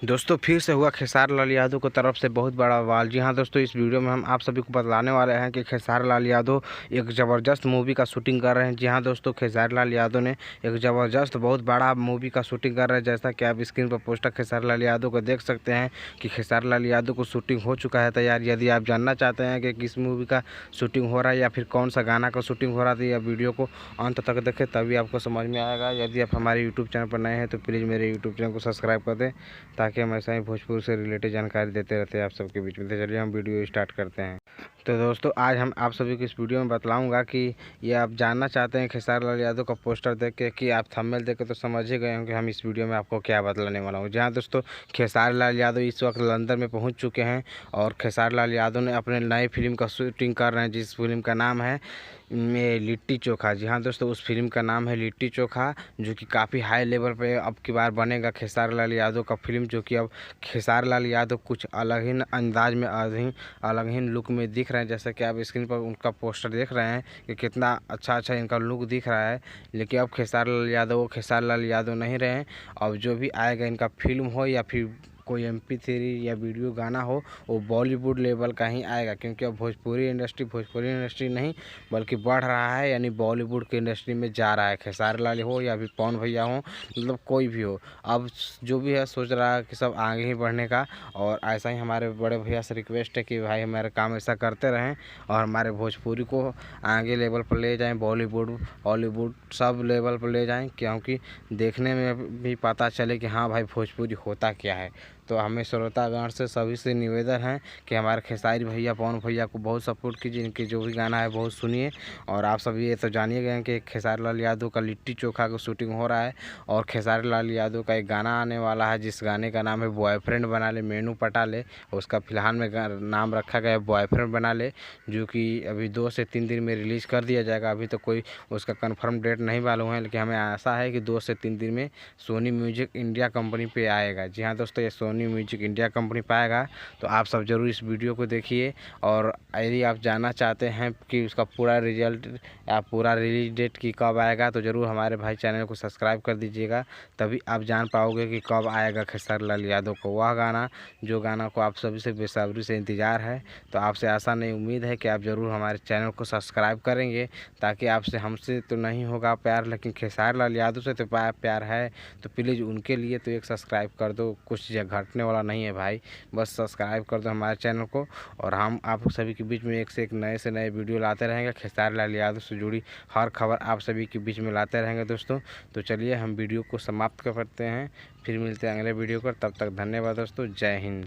दोस्तों फिर से हुआ खेसारी लाल यादव की तरफ से बहुत बड़ा बवाल। जी हाँ दोस्तों, इस वीडियो में हम आप सभी को बतलाने वाले हैं कि खेसारी लाल यादव एक ज़बरदस्त मूवी का शूटिंग कर रहे हैं। जी हाँ दोस्तों, खेसारी लाल यादव ने एक ज़बरदस्त बहुत बड़ा मूवी का शूटिंग कर रहे हैं। जैसा कि आप स्क्रीन पर पोस्टर खेसारी लाल यादव को देख सकते हैं कि खेसारी लाल यादव को शूटिंग हो चुका है तैयार। यदि आप जानना चाहते हैं कि किस मूवी का शूटिंग हो रहा है या फिर कौन सा गाना का शूटिंग हो रहा था, या वीडियो को अंत तक देखें तभी आपको समझ में आएगा। यदि आप हमारे यूट्यूब चैनल पर नए हैं तो प्लीज़ मेरे यूट्यूब चैनल को सब्सक्राइब कर दें, ताकि हम ऐसा ही भोजपुर से रिलेटेड जानकारी देते रहते हैं आप सबके बीच में। तो चलिए हम वीडियो स्टार्ट करते हैं। तो दोस्तों आज हम आप सभी को इस वीडियो में बतलाऊंगा कि ये आप जानना चाहते हैं खेसारी लाल यादव का पोस्टर देख के कि आप थंबनेल देख के तो समझ ही गए होंगे हम इस वीडियो में आपको क्या बतलाने वाला हूँ। जहाँ दोस्तों खेसारी लाल यादव इस वक्त लंदन में पहुँच चुके हैं और खेसारी लाल यादव ने अपने नए फिल्म का शूटिंग कर रहे हैं, जिस फिल्म का नाम है लिट्टी चोखा। जी हाँ दोस्तों, उस फिल्म का नाम है लिट्टी चोखा, जो कि काफ़ी हाई लेवल पे अब की बार बनेगा खेसारी लाल यादव का फिल्म, जो कि अब खेसारी लाल यादव कुछ अलग ही अंदाज में अलग ही लुक में दिख रहे हैं। जैसा कि आप स्क्रीन पर उनका पोस्टर देख रहे हैं कि कितना अच्छा इनका लुक दिख रहा है। लेकिन अब खेसारी लाल यादव वो खेसारी लाल यादव नहीं रहे हैं। अब जो भी आएगा इनका फिल्म हो या फिर कोई MP3 या वीडियो गाना हो, वो बॉलीवुड लेवल का ही आएगा, क्योंकि अब भोजपुरी इंडस्ट्री नहीं बल्कि बढ़ रहा है, यानी बॉलीवुड की इंडस्ट्री में जा रहा है। खेसारी लाल हो या फिर पवन भैया हो, मतलब कोई भी हो, अब जो भी है सोच रहा है कि सब आगे ही बढ़ने का। और ऐसा ही हमारे बड़े भैया से रिक्वेस्ट है कि भाई हमारे काम ऐसा करते रहें और हमारे भोजपुरी को आगे लेवल पर ले जाएं, बॉलीवुड हॉलीवुड सब लेवल पर ले जाएं, क्योंकि देखने में भी पता चले कि हाँ भाई भोजपुरी होता क्या है। तो हमें श्रोतागण से सभी से निवेदन है कि हमारे खेसारी भैया पवन भैया को बहुत सपोर्ट कीजिए, इनके जो भी गाना है बहुत सुनिए। और आप सभी ये तो जानिए गए कि खेसारी लाल यादव का लिट्टी चोखा का शूटिंग हो रहा है और खेसारी लाल यादव का एक गाना आने वाला है, जिस गाने का नाम है बॉयफ्रेंड बना ले मेनू पटा ले। उसका फिलहाल में नाम रखा गया है बॉयफ्रेंड बना ले, जो कि अभी 2 से 3 दिन में रिलीज़ कर दिया जाएगा। अभी तो कोई उसका कन्फर्म डेट नहीं मालूम है, लेकिन हमें आशा है कि 2 से 3 दिन में सोनी म्यूजिक इंडिया कंपनी पे आएगा। जी हाँ दोस्तों, ये सोनी म्यूजिक इंडिया कंपनी पाएगा। तो आप सब जरूर इस वीडियो को देखिए, और यदि आप जानना चाहते हैं कि उसका पूरा रिजल्ट या पूरा रिलीज डेट की कब आएगा, तो ज़रूर हमारे भाई चैनल को सब्सक्राइब कर दीजिएगा, तभी आप जान पाओगे कि कब आएगा खेसारी लाल यादव को वह गाना, जो गाना को आप सभी से बेसब्री से इंतज़ार है। तो आपसे आशा नहीं उम्मीद है कि आप ज़रूर हमारे चैनल को सब्सक्राइब करेंगे, ताकि आपसे हमसे तो नहीं होगा प्यार, लेकिन खेसारी लाल यादव से तो प्यार है। तो प्लीज़ उनके लिए तो एक सब्सक्राइब कर दो, कुछ घटने वाला नहीं है भाई, बस सब्सक्राइब कर दो हमारे चैनल को। और हम आप सभी के बीच में एक से एक नए से नए वीडियो लाते रहेंगे, खेसारी लाल यादव से जुड़ी हर खबर आप सभी के बीच में लाते रहेंगे दोस्तों। तो चलिए हम वीडियो को समाप्त करते हैं, फिर मिलते हैं अगले वीडियो पर। तब तक धन्यवाद दोस्तों, जय हिंद।